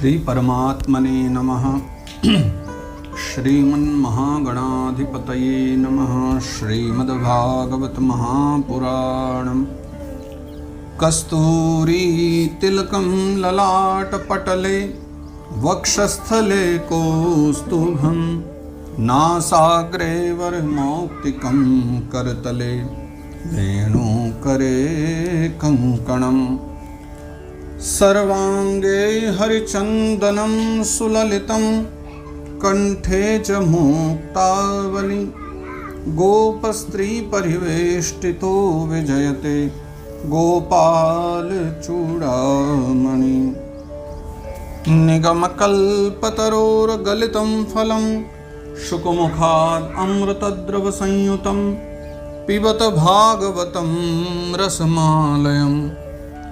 श्री परमात्मने नमः। श्रीमन्महागणाधिपतये नमः। श्रीमद्भागवत महापुराणम्। कस्तूरी तिलकं ललाटपटले वक्षस्थले कौस्तुभं नासाग्रे वरमौक्तिकं करतले वेणुकरे कंकणम्। सर्वांगे हरिचंदनं सुललितं कंठे च मुक्तावली गोपस्त्री परिवेष्टितो विजयते गोपाल चूड़ामणि। निगमकल्पतरोर्गलितं फलं शुकमुखात् अमृतद्रव संयुतं पिबत भागवतं रसमालयम्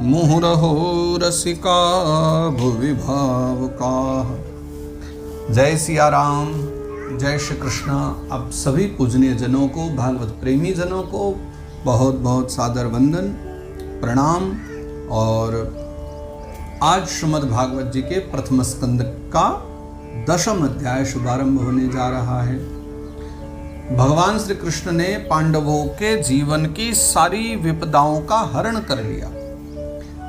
मुहुरहो रसिका भुवि भावुकाः। जय सिया राम, जय श्री कृष्ण। अब सभी पूजनीय जनों को, भागवत प्रेमी जनों को बहुत बहुत सादर वंदन प्रणाम। और आज श्रीमद् भागवत जी के प्रथम स्कंद का 10वां अध्याय शुभारंभ होने जा रहा है। भगवान श्री कृष्ण ने पांडवों के जीवन की सारी विपदाओं का हरण कर लिया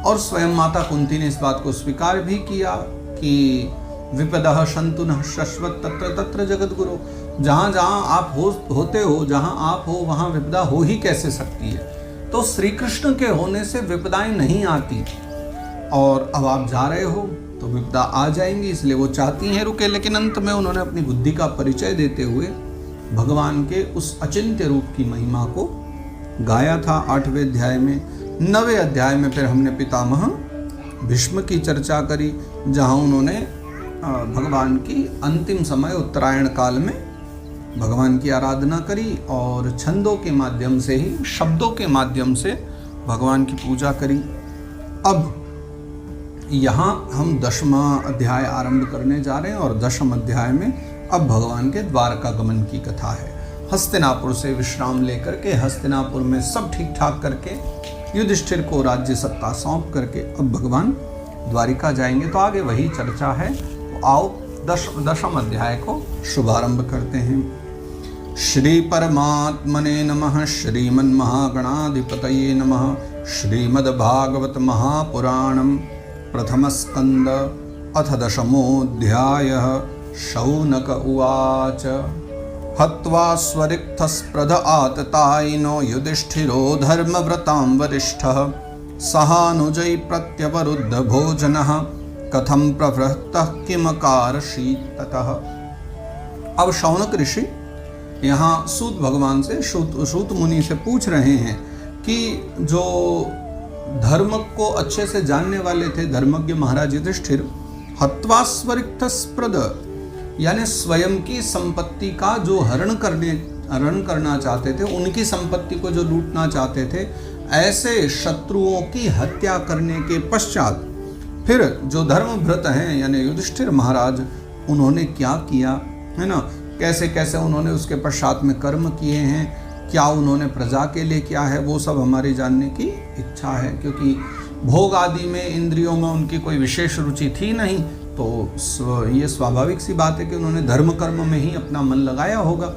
और स्वयं माता कुंती ने इस बात को स्वीकार भी किया कि विपदः शंतुनः शश्वत तत्र तत्र जगद्गुरु। जहाँ जहाँ आप होते हो, जहाँ आप हो वहाँ विपदा हो ही कैसे सकती है। तो श्री कृष्ण के होने से विपदाएं नहीं आती और अब आप जा रहे हो तो विपदा आ जाएंगी, इसलिए वो चाहती हैं रुके। लेकिन अंत में उन्होंने अपनी बुद्धि का परिचय देते हुए भगवान के उस अचिंत्य रूप की महिमा को गाया था 8वें अध्याय में। 9वें अध्याय में फिर हमने पितामह भीष्म की चर्चा करी, जहाँ उन्होंने भगवान की अंतिम समय उत्तरायण काल में भगवान की आराधना करी और छंदों के माध्यम से ही, शब्दों के माध्यम से भगवान की पूजा करी। अब यहाँ हम 10वां अध्याय आरंभ करने जा रहे हैं और 10वें अध्याय में अब भगवान के द्वारका गमन की कथा है। हस्तिनापुर से विश्राम लेकर के, हस्तिनापुर में सब ठीक ठाक करके, युधिष्ठिर को राज्य सत्ता सौंप करके अब भगवान द्वारिका जाएंगे। तो आगे वही चर्चा है। तो आओ 10वां अध्याय को शुभारंभ करते हैं। श्री परमात्मने नमः। श्रीमन्महागणाधिपतये नमः। श्रीमद्भागवत महापुराणम् प्रथम स्कंद अथ 10मोऽध्यायः। शौनक उवाच। हत्वा स्वरिक्थस्पृध आततायिनो युधिष्ठिरो धर्मव्रतां वरिष्ठः सहानुजै प्रत्यवरुद्ध भोजनः कथं प्रवृत्तः किमकारशीत् ततः। अब शौनक ऋषि यहाँ सूत भगवान से, सूत मुनि से पूछ रहे हैं कि जो धर्म को अच्छे से जानने वाले थे धर्मज्ञ महाराज युधिष्ठिर, हत्वा स्वरिक्थस्पृध यानी स्वयं की संपत्ति का जो हरण करना चाहते थे, उनकी संपत्ति को जो लूटना चाहते थे, ऐसे शत्रुओं की हत्या करने के पश्चात फिर जो धर्मव्रत हैं यानी युधिष्ठिर महाराज, उन्होंने क्या किया है ना, कैसे कैसे उन्होंने उसके पश्चात में कर्म किए हैं, क्या उन्होंने प्रजा के लिए किया है, वो सब हमारी जानने की इच्छा है। क्योंकि भोग आदि में, इंद्रियों में उनकी कोई विशेष रुचि थी नहीं, तो ये स्वाभाविक सी बात है कि उन्होंने धर्म कर्म में ही अपना मन लगाया होगा।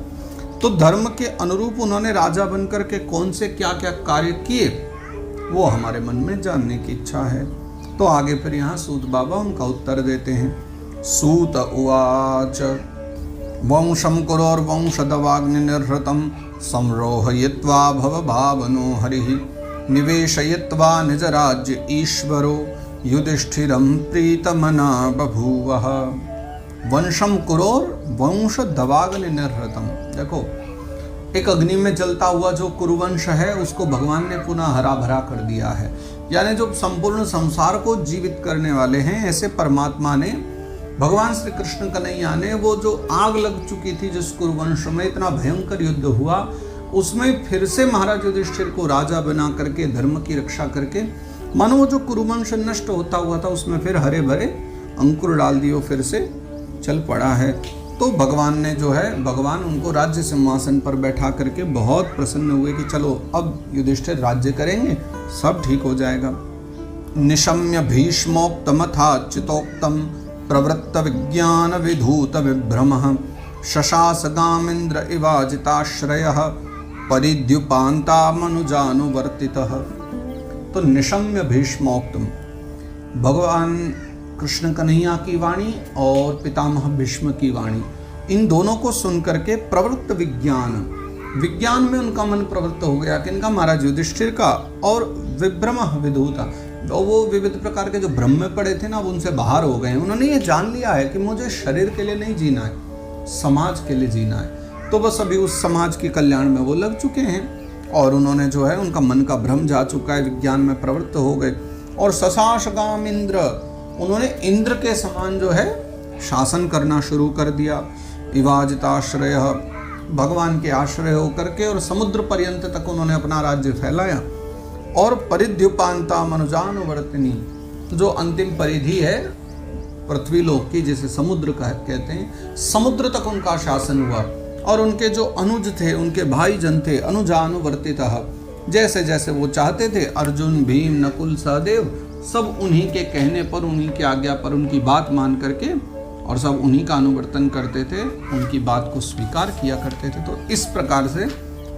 तो धर्म के अनुरूप उन्होंने राजा बनकर के कौन से क्या क्या कार्य किए, वो हमारे मन में जानने की इच्छा है। तो आगे फिर यहाँ सूत बाबा उनका उत्तर देते हैं। सूत उवाच। वंशं कुरोर्वंशदवाग्निर्हृतं संरोहयित्वा भवभावनो हरिः निवेशयित्वा निजराज्य ईश्वरो युधिष्ठिरं प्रीतमना बभूवः। वंशम कुरोर वंश दवाग्निर्हृतम्। देखो, एक अग्नि में जलता हुआ जो कुरुवंश है उसको भगवान ने पुनः हरा भरा कर दिया है। यानी जो संपूर्ण संसार को जीवित करने वाले हैं, ऐसे परमात्मा ने, भगवान श्री कृष्ण कन्हैया ने, वो जो आग लग चुकी थी जिस कुरुवंश में, इतना भयंकर युद्ध हुआ, उसमें फिर से महाराज युधिष्ठिर को राजा बना करके, धर्म की रक्षा करके, मानो वो जो कुरुवंश नष्ट होता हुआ था उसमें फिर हरे भरे अंकुर डाल दियो, फिर से चल पड़ा है। तो भगवान ने जो है, भगवान उनको राज्य सिंहासन पर बैठा करके बहुत प्रसन्न हुए कि चलो अब युधिष्ठिर राज्य करेंगे, सब ठीक हो जाएगा। निशम्य भीष्मोक्तमथाच्युतोक्तम प्रवृत्त विज्ञान विधूत विभ्रमः शशासगामिन्द्र इवाजिताश्रयः परिद्युपान्ता मनुजानुवर्तितः। तो निशम्य भीष्मोक्तम, भगवान कृष्ण कन्हैया की वाणी और पितामह भीष्म की वाणी, इन दोनों को सुनकर के प्रवृत्त विज्ञान में उनका मन प्रवृत्त हो गया कि इनका महाराज युधिष्ठिर का, और विभ्रम विधूता, वो विविध प्रकार के जो भ्रम में पड़े थे ना, वो उनसे बाहर हो गए। उन्होंने ये जान लिया है कि मुझे शरीर के लिए नहीं जीना है, समाज के लिए जीना है। तो बस अभी उस समाज के कल्याण में वो लग चुके हैं और उन्होंने जो है, उनका मन का भ्रम जा चुका है, विज्ञान में प्रवृत्त हो गए। और शशासगाम इंद्र, उन्होंने इंद्र के समान जो है शासन करना शुरू कर दिया। इवाजिताश्रय, भगवान के आश्रय होकर के, और समुद्र पर्यंत तक उन्होंने अपना राज्य फैलाया। और परिद्युपांता मनुजानुवर्तिनी, जो अंतिम परिधि है पृथ्वी लोक की, जिसे समुद्र कहते हैं, समुद्र तक उनका शासन हुआ। और उनके जो अनुज थे, उनके भाई जन थे, अनुजानुवर्तितः, जैसे जैसे वो चाहते थे, अर्जुन, भीम, नकुल, सहदेव, सब उन्हीं के कहने पर, उन्हीं की आज्ञा पर, उनकी बात मान करके, और सब उन्हीं का अनुवर्तन करते थे, उनकी बात को स्वीकार किया करते थे। तो इस प्रकार से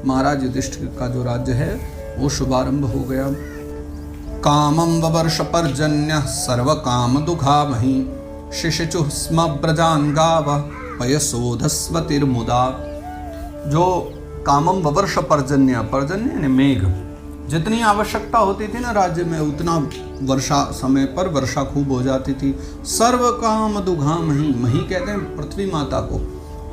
महाराज युधिष्ठिर का जो राज्य है वो शुभारंभ हो गया। कामं ववर्ष पर्जन्य सर्व काम दुघामहि शिशिचु स्म ब्रजान गावः पयसोधस्वतिर्मुदा। जो कामम ववर्ष पर्जन्य यानी मेघ, जितनी आवश्यकता होती थी ना राज्य में, उतना वर्षा समय पर वर्षा खूब हो जाती थी। सर्व काम दुघा मही, मही कहते हैं पृथ्वी माता को।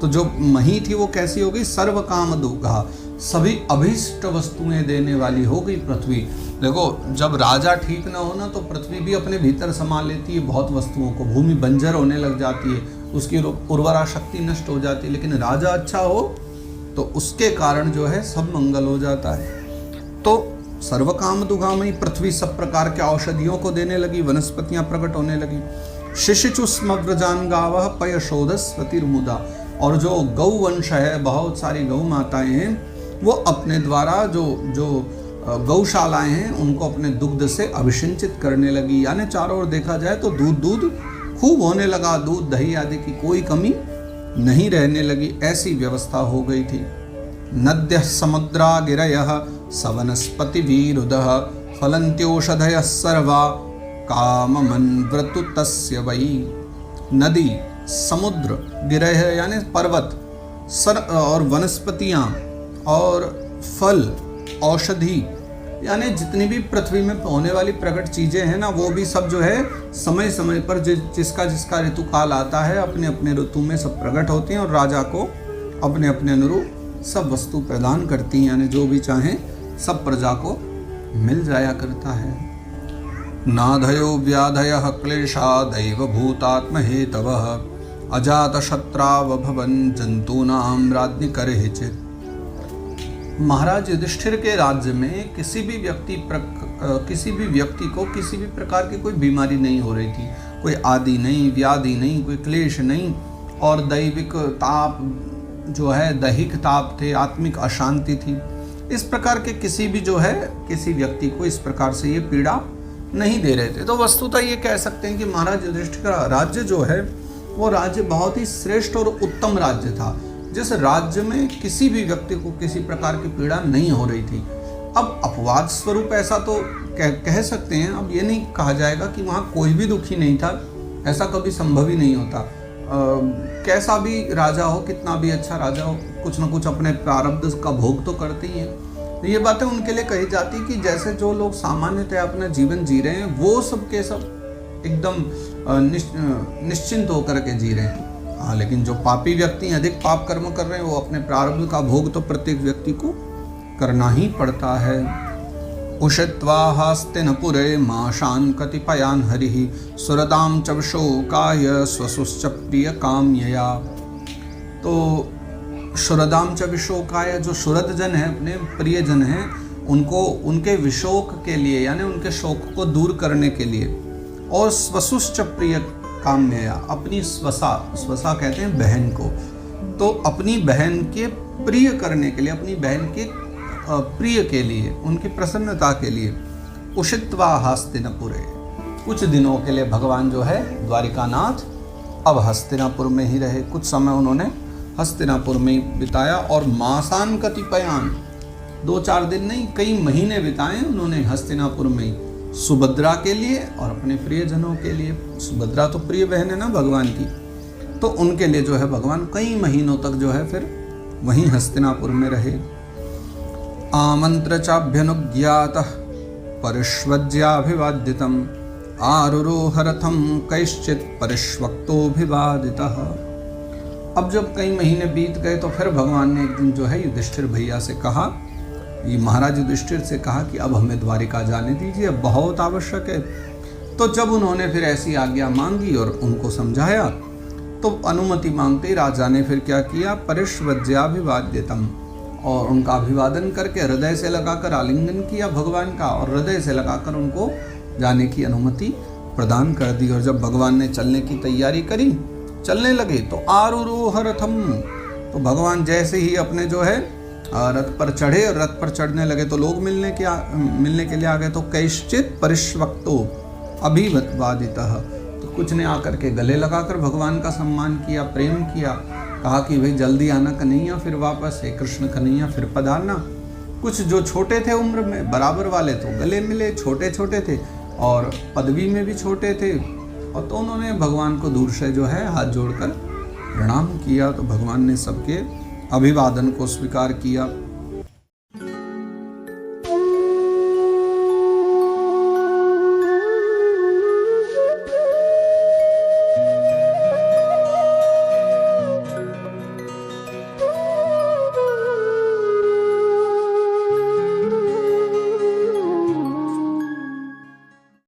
तो जो मही थी वो कैसी हो गई? सर्व काम दुघा, सभी अभीष्ट वस्तुएं देने वाली हो गई पृथ्वी। देखो, जब राजा ठीक ना हो ना, तो पृथ्वी भी अपने भीतर समा लेती है बहुत वस्तुओं को, भूमि बंजर होने लग जाती है, उसकी उर्वरा शक्ति नष्ट हो जाती है। लेकिन राजा अच्छा हो तो उसके कारण जो है सब मंगल हो जाता है। तो सर्व काम दुघामयी, पृथ्वी सब प्रकार के औषधियों को देने लगी, वनस्पतियां प्रकट होने लगी। शिशिचु स्म ब्रजान गावः पयशोधस्वतिर्मुदा, और जो गौ वंश है, बहुत सारी गौ माताएं हैं, वो अपने द्वारा जो गौशालाएं हैं उनको अपने दुग्ध से अभिषिंचित करने लगी। यानी चारों ओर देखा जाए तो दूध खूब होने लगा, दूध दही आदि की कोई कमी नहीं रहने लगी, ऐसी व्यवस्था हो गई थी। नद्यः समुद्रा गिरयः सवनस्पति वीरुदः फलन्त्योषधयः सर्वा काममन्वृतु तस्य वै। नदी, समुद्र, गिरह यानी पर्वत, और वनस्पतियाँ और फल, औषधि, यानी जितनी भी पृथ्वी में होने वाली प्रकट चीज़ें हैं ना, वो भी सब जो है समय समय पर जिसका जिसका ऋतु काल आता है, अपने अपने ऋतु में सब प्रकट होती हैं और राजा को अपने अपने अनुरूप सब वस्तु प्रदान करती हैं। यानी जो भी चाहें सब प्रजा को मिल जाया करता है। नाधयो व्याधयः क्लेशादैव भूतात्म हेतवः अजात शत्राव भवन जंतूनां राज्ञि करहिचित्। महाराज युधिष्ठिर के राज्य में किसी भी व्यक्ति को किसी भी प्रकार की कोई बीमारी नहीं हो रही थी, कोई आदि नहीं, व्याधि नहीं, कोई क्लेश नहीं, और दैविक ताप जो है, दैहिक ताप थे, आत्मिक अशांति थी। इस प्रकार के किसी भी जो है किसी व्यक्ति को इस प्रकार से ये पीड़ा नहीं दे रहे थे। तो वस्तुतः ये कह सकते हैं कि महाराज युधिष्ठिर का राज्य जो है वो राज्य बहुत ही श्रेष्ठ और उत्तम राज्य था, जिस राज्य में किसी भी व्यक्ति को किसी प्रकार की पीड़ा नहीं हो रही थी। अब अपवाद स्वरूप ऐसा तो कह सकते हैं, अब ये नहीं कहा जाएगा कि वहाँ कोई भी दुखी नहीं था, ऐसा कभी संभव ही नहीं होता। कैसा भी राजा हो, कितना भी अच्छा राजा हो, कुछ न कुछ अपने प्रारब्ध का भोग तो करते ही हैं। ये बातें उनके लिए कही जाती कि जैसे जो लोग सामान्यतः अपना जीवन जी रहे हैं वो सब के सब एकदम निश्चिंत होकर के जी रहे हैं। हाँ, लेकिन जो पापी व्यक्ति अधिक पाप कर्म कर रहे हैं वो अपने प्रारब्ध का भोग तो प्रत्येक व्यक्ति को करना ही पड़ता है। उषित्वा हास्तिन पुरे माशान कतिपयान हरिः सुरदाम च विशोकाय स्वसुश्च प्रिय काम्यया। तो सुरदाम च विशोकाय, जो सुरद जन है, अपने प्रिय जन हैं, उनको उनके विशोक के लिए यानी उनके शोक को दूर करने के लिए, और स्वसुश्च प्रिय काम्यया, अपनी स्वसा कहते हैं बहन को, तो अपनी बहन के प्रिय करने के लिए, अपनी बहन के प्रिय के लिए, उनकी प्रसन्नता के लिए उषित्वा हास्तिनपुरे, कुछ दिनों के लिए भगवान जो है द्वारिकानाथ अब हस्तिनापुर में ही रहे। कुछ समय उन्होंने हस्तिनापुर में बिताया और मासान कतिपयान, 2-4 दिन नहीं कई महीने बिताए उन्होंने हस्तिनापुर में, सुभद्रा के लिए और अपने प्रियजनों के लिए। सुभद्रा तो प्रिय बहन है ना भगवान की, तो उनके लिए जो है भगवान कई महीनों तक जो है फिर वहीं हस्तिनापुर में रहे। आमंत्र चाभ्यनुज्ञातः परिष्वज्याभिवाद्यतम् आरुरोह रथम कैश्चित् परिष्वक्तोऽभिवादितः। अब जब कई महीने बीत गए तो फिर भगवान ने एक दिन जो है युधिष्ठिर भैया से कहा, ये महाराज युधिष्ठिर से कहा कि अब हमें द्वारिका जाने दीजिए, अब बहुत आवश्यक है। तो जब उन्होंने फिर ऐसी आज्ञा मांगी और उनको समझाया तो अनुमति मांगते ही राजा ने फिर क्या किया, परिष्वज्याभिवाद्यतम, और उनका अभिवादन करके हृदय से लगाकर आलिंगन किया भगवान का, और हृदय से लगाकर उनको जाने की अनुमति प्रदान कर दी। और जब भगवान ने चलने की तैयारी करी, चलने लगे तो आरुरोह रथम, तो भगवान जैसे ही अपने जो है रथ पर चढ़े और रथ पर चढ़ने लगे तो लोग मिलने के लिए आ गए। तो कैश्चित् परिष्वक्तो अभिवादितः, तो कुछ ने आकर के गले लगाकर भगवान का सम्मान किया, प्रेम किया, कहा कि भाई जल्दी आना कन्हैया, फिर वापस हे कृष्ण कन्हैया फिर पधारना। कुछ जो छोटे थे उम्र में बराबर वाले तो गले मिले, छोटे छोटे थे और पदवी में भी छोटे थे, और तो उन्होंने भगवान को दूर से जो है हाथ जोड़कर प्रणाम किया। तो भगवान ने सबके अभिवादन को स्वीकार किया।